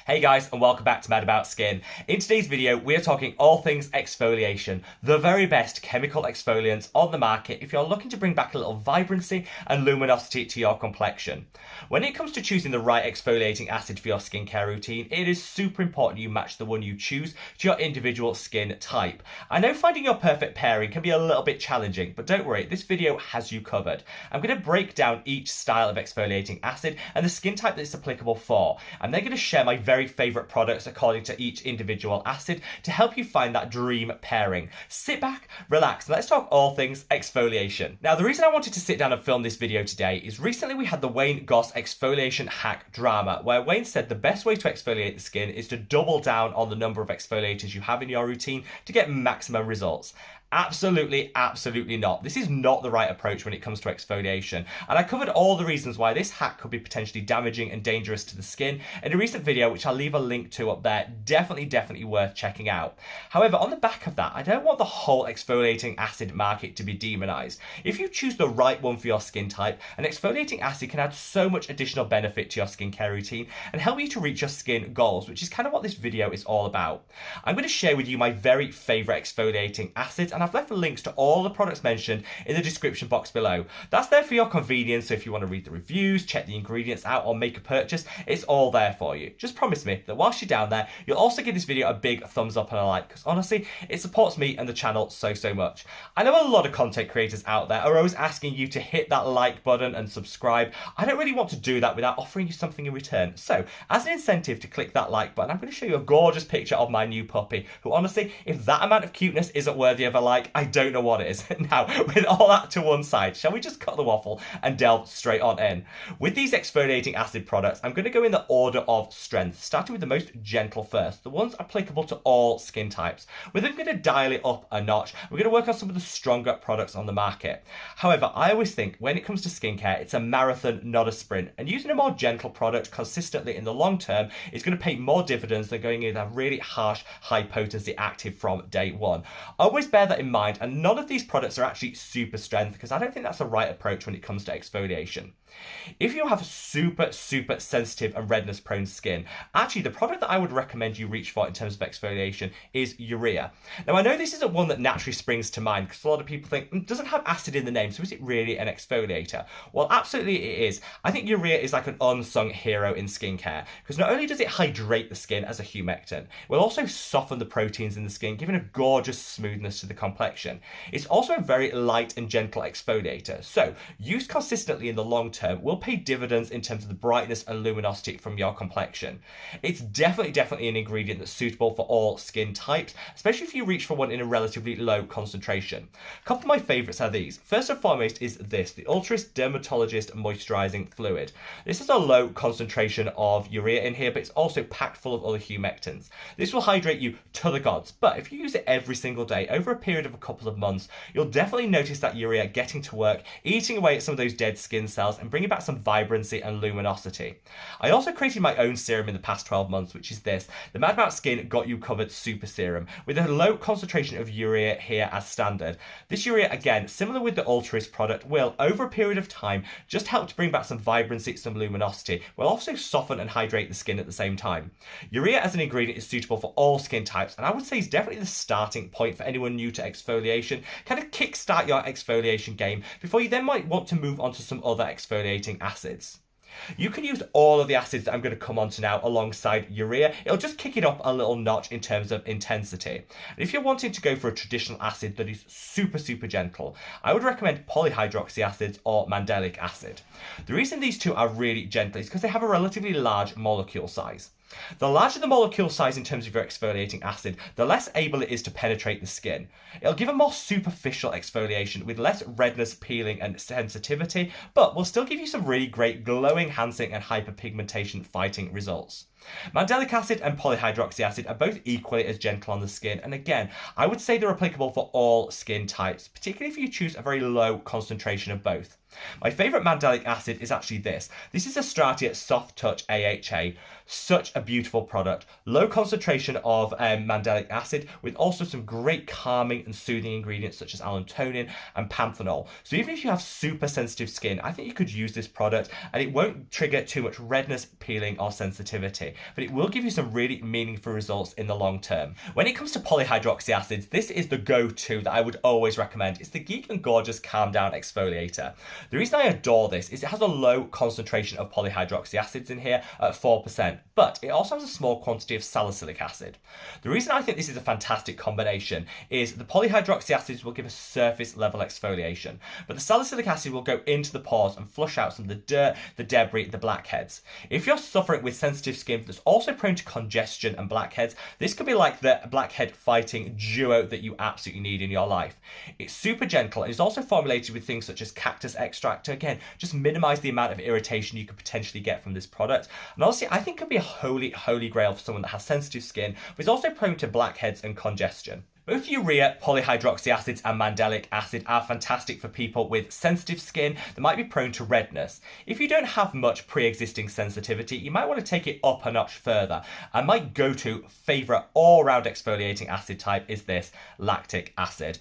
Hey guys, and welcome back to Mad About Skin. In today's video, we're talking all things exfoliation, the very best chemical exfoliants on the market if you're looking to bring back a little vibrancy and luminosity to your complexion. When it comes to choosing the right exfoliating acid for your skincare routine, it is super important you match the one you choose to your individual skin type. I know finding your perfect pairing can be a little bit challenging, but don't worry, this video has you covered. I'm going to break down each style of exfoliating acid and the skin type that it's applicable for. I'm then going to share my very favourite products according to each individual acid to help you find that dream pairing. Sit back, relax, and let's talk all things exfoliation. Now, the reason I wanted to sit down and film this video today is recently we had the Wayne Goss Exfoliation Hack drama, where Wayne said the best way to exfoliate the skin is to double down on the number of exfoliators you have in your routine to get maximum results. Absolutely, absolutely not. This is not the right approach when it comes to exfoliation. And I covered all the reasons why this hack could be potentially damaging and dangerous to the skin in a recent video, which I'll leave a link to up there. Definitely worth checking out. However, on the back of that, I don't want the whole exfoliating acid market to be demonized. If you choose the right one for your skin type, an exfoliating acid can add so much additional benefit to your skincare routine and help you to reach your skin goals, which is kind of what this video is all about. I'm going to share with you my very favorite exfoliating acids, and I've left links to all the products mentioned in the description box below. That's there for your convenience, so if you want to read the reviews, check the ingredients out, or make a purchase, it's all there for you. Just promise me that whilst you're down there, you'll also give this video a big thumbs up and a like, because honestly, it supports me and the channel so much. I know a lot of content creators out there are always asking you to hit that like button and subscribe. I don't really want to do that without offering you something in return. So, as an incentive to click that like button, I'm going to show you a gorgeous picture of my new puppy, who honestly, if that amount of cuteness isn't worthy of a like, I don't know what it is. Now, with all that to one side, shall we just cut the waffle and delve straight on in? With these exfoliating acid products, I'm going to go in the order of strength, starting with the most gentle first, the ones applicable to all skin types. We're then going to dial it up a notch. We're going to work on some of the stronger products on the market. However, I always think when it comes to skincare, it's a marathon, not a sprint, and using a more gentle product consistently in the long term is going to pay more dividends than going in a really harsh, high potency active from day one. Always bear that in mind, and none of these products are actually super strength, because I don't think that's the right approach when it comes to exfoliation. If you have super sensitive and redness prone skin, actually the product that I would recommend you reach for in terms of exfoliation is urea. Now, I know this isn't one that naturally springs to mind because a lot of people think it doesn't have acid in the name, so is it really an exfoliator? Well, absolutely it is. I think urea is like an unsung hero in skincare, because not only does it hydrate the skin as a humectant, it will also soften the proteins in the skin, giving a gorgeous smoothness to the complexion. It's also a very light and gentle exfoliator, so used consistently in the long term will pay dividends in terms of the brightness and luminosity from your complexion. It's definitely an ingredient that's suitable for all skin types, especially if you reach for one in a relatively low concentration. A couple of my favourites are these. First and foremost is this, the Ultris Dermatologist Moisturising Fluid. This is a low concentration of urea in here, but it's also packed full of other humectants. This will hydrate you to the gods, but if you use it every single day over a period of a couple of months, you'll definitely notice that urea getting to work, eating away at some of those dead skin cells and bringing back some vibrancy and luminosity. I also created my own serum in the past 12 months, which is this, the Mad About Skin Got You Covered Super Serum, with a low concentration of urea here as standard. This urea, again, similar with the Ultris product, will, over a period of time, just help to bring back some vibrancy, some luminosity, will also soften and hydrate the skin at the same time. Urea as an ingredient is suitable for all skin types, and I would say is definitely the starting point for anyone new to exfoliation. Kind of kickstart your exfoliation game before you then might want to move on to some other exfoliating acids. You can use all of the acids that I'm going to come on to now alongside urea. It'll just kick it up a little notch in terms of intensity. And if you're wanting to go for a traditional acid that is super gentle, I would recommend polyhydroxy acids or mandelic acid. The reason these two are really gentle is because they have a relatively large molecule size. The larger the molecule size in terms of your exfoliating acid, the less able it is to penetrate the skin. It'll give a more superficial exfoliation with less redness, peeling and sensitivity, but will still give you some really great glowing, enhancing and hyperpigmentation fighting results. Mandelic acid and polyhydroxy acid are both equally as gentle on the skin, and again, I would say they're applicable for all skin types, particularly if you choose a very low concentration of both. My favourite mandelic acid is actually this. This is Astratia Soft Touch AHA. Such a beautiful product. Low concentration of mandelic acid with also some great calming and soothing ingredients such as allantonin and panthenol. So even if you have super sensitive skin, I think you could use this product and it won't trigger too much redness, peeling or sensitivity. sensitivity, but it will give you some really meaningful results in the long term. When it comes to polyhydroxy acids, this is the go-to that I would always recommend. It's the Geek and Gorgeous Calm Down Exfoliator. The reason I adore this is it has a low concentration of polyhydroxy acids in here at 4%, but it also has a small quantity of salicylic acid. The reason I think this is a fantastic combination is the polyhydroxy acids will give a surface level exfoliation, but the salicylic acid will go into the pores and flush out some of the dirt, the debris, the blackheads. If you're suffering with sensitive skin that's also prone to congestion and blackheads, this could be like the blackhead fighting duo that you absolutely need in your life. It's super gentle and is also formulated with things such as cactus extract to, again, just minimize the amount of irritation you could potentially get from this product. And honestly, I think it could be a holy grail for someone that has sensitive skin, but is also prone to blackheads and congestion. Both urea, polyhydroxy acids and mandelic acid are fantastic for people with sensitive skin that might be prone to redness. If you don't have much pre-existing sensitivity, you might want to take it up a notch further. And my go-to favourite all-round exfoliating acid type is this, lactic acid.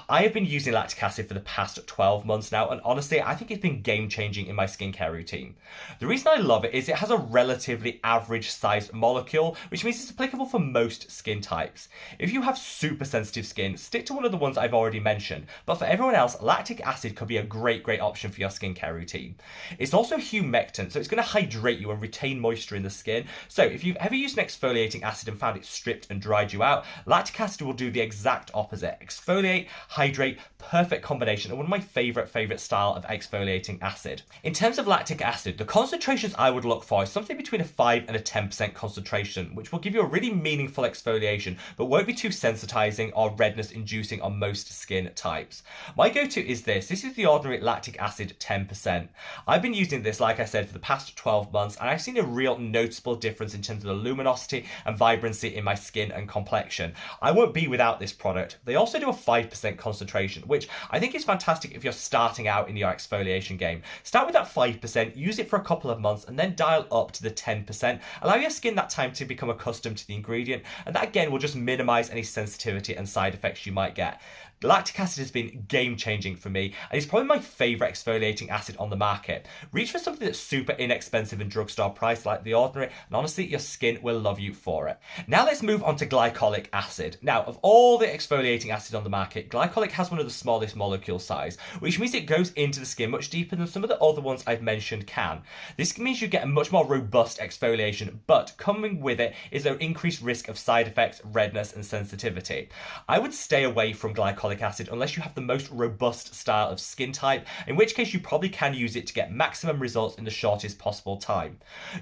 I have been using lactic acid for the past 12 months now, and honestly, I think it's been game-changing in my skincare routine. The reason I love it is it has a relatively average-sized molecule, which means it's applicable for most skin types. If you have super sensitive skin, stick to one of the ones I've already mentioned, but for everyone else, lactic acid could be a great option for your skincare routine. It's also humectant, so it's going to hydrate you and retain moisture in the skin. So if you've ever used an exfoliating acid and found it stripped and dried you out, lactic acid will do the exact opposite. Exfoliate, hydrate, perfect combination, and one of my favorite style of exfoliating acid. In terms of lactic acid, the concentrations I would look for is something between a 5 and a 10% concentration, which will give you a really meaningful exfoliation, but won't be too sensitizing or redness inducing on most skin types. My go-to is this. This is the ordinary lactic acid 10%. I've been using this, like I said, for the past 12 months, and I've seen a real noticeable difference in terms of the luminosity and vibrancy in my skin and complexion. I won't be without this product. They also do a 5% concentration, which I think is fantastic if you're starting out in your exfoliation game. Start with that 5%, use it for a couple of months, and then dial up to the 10%. Allow your skin that time to become accustomed to the ingredient, and that again will just minimize any sensitivity and side effects you might get. Lactic acid has been game-changing for me, and it's probably my favourite exfoliating acid on the market. Reach for something that's super inexpensive and drugstore priced like the ordinary, and honestly, your skin will love you for it. Now let's move on to glycolic acid. Now, of all the exfoliating acids on the market, glycolic has one of the smallest molecule size, which means it goes into the skin much deeper than some of the other ones I've mentioned can. This means you get a much more robust exfoliation, but coming with it is an increased risk of side effects, redness, and sensitivity. I would stay away from glycolic acid unless you have the most robust style of skin type, in which case you probably can use it to get maximum results in the shortest possible time.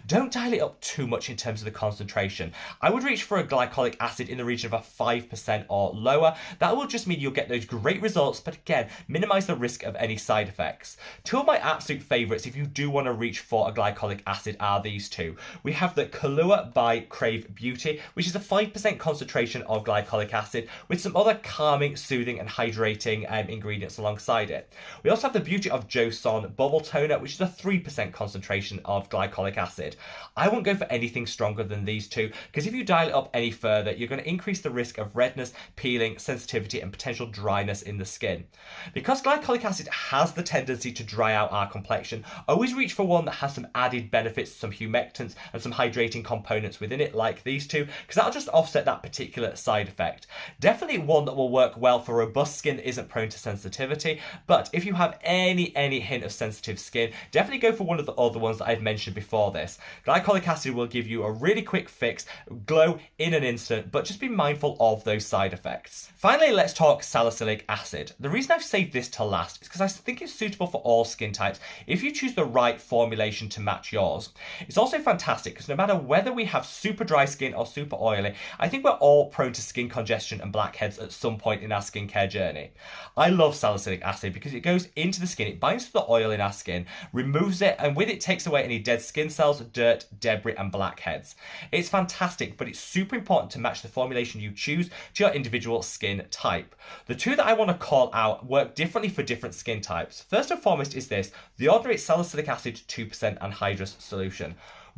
Don't dial it up too much in terms of the concentration. I would reach for a glycolic acid in the region of a 5% or lower. That will just mean you'll get those great results, but again, minimize the risk of any side effects. Two of my absolute favorites if you do want to reach for a glycolic acid are these two. We have the Kahlua by Crave Beauty, which is a 5% concentration of glycolic acid with some other calming, soothing and hydrating ingredients alongside it. We also have the Beauty of Joseon Bubble Toner, which is a 3% concentration of glycolic acid. I won't go for anything stronger than these two, because if you dial it up any further, you're going to increase the risk of redness, peeling, sensitivity, and potential dryness in the skin. Because glycolic acid has the tendency to dry out our complexion, always reach for one that has some added benefits, some humectants, and some hydrating components within it, like these two, because that'll just offset that particular side effect. Definitely one that will work well for robust skin that isn't prone to sensitivity, but if you have any hint of sensitive skin, definitely go for one of the other ones that I've mentioned before this. Glycolic acid will give you a really quick fix, glow in an instant, but just be mindful of those side effects. Finally, let's talk salicylic acid. The reason I've saved this to last is because I think it's suitable for all skin types if you choose the right formulation to match yours. It's also fantastic because no matter whether we have super dry skin or super oily, I think we're all prone to skin congestion and blackheads at some point in our skincare journey. I love salicylic acid because it goes into the skin, it binds to the oil in our skin, removes it, and with it takes away any dead skin cells, dirt, debris, and blackheads. It's fantastic, but it's super important to match the formulation you choose to your individual skin type. The two that I want to call out work differently for different skin types. First and foremost is this, the ordinary salicylic acid 2% anhydrous solution.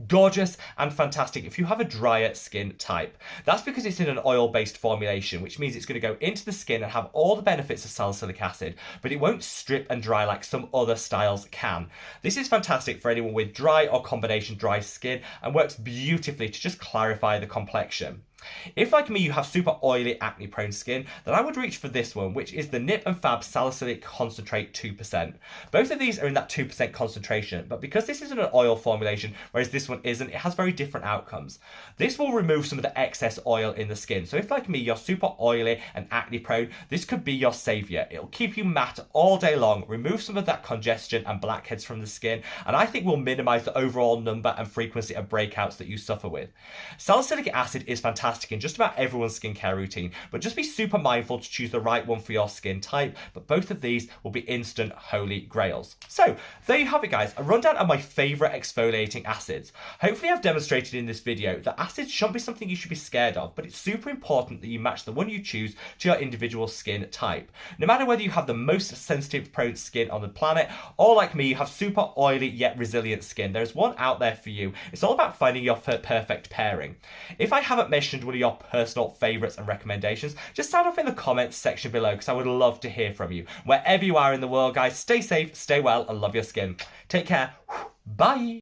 gorgeous and fantastic if you have a drier skin type. That's because it's in an oil-based formulation, which means it's going to go into the skin and have all the benefits of salicylic acid, but it won't strip and dry like some other styles can. This is fantastic for anyone with dry or combination dry skin and works beautifully to just clarify the complexion. If, like me, you have super oily, acne-prone skin, then I would reach for this one, which is the Nip and Fab Salicylic Concentrate 2%. Both of these are in that 2% concentration, but because this isn't an oil formulation, whereas this one isn't, it has very different outcomes. This will remove some of the excess oil in the skin, so if, like me, you're super oily and acne-prone, this could be your saviour. It'll keep you matte all day long, remove some of that congestion and blackheads from the skin, and I think will minimise the overall number and frequency of breakouts that you suffer with. Salicylic acid is fantastic in just about everyone's skincare routine, but just be super mindful to choose the right one for your skin type, but both of these will be instant holy grails. So there you have it, guys, a rundown of my favourite exfoliating acids. Hopefully I've demonstrated in this video that acids shouldn't be something you should be scared of, but it's super important that you match the one you choose to your individual skin type. No matter whether you have the most sensitive prone skin on the planet, or like me, you have super oily yet resilient skin, there's one out there for you. It's all about finding your perfect pairing. If I haven't mentioned one of your personal favourites and recommendations, just sound off in the comments section below because I would love to hear from you. Wherever you are in the world, guys, stay safe, stay well, and love your skin. Take care. Bye.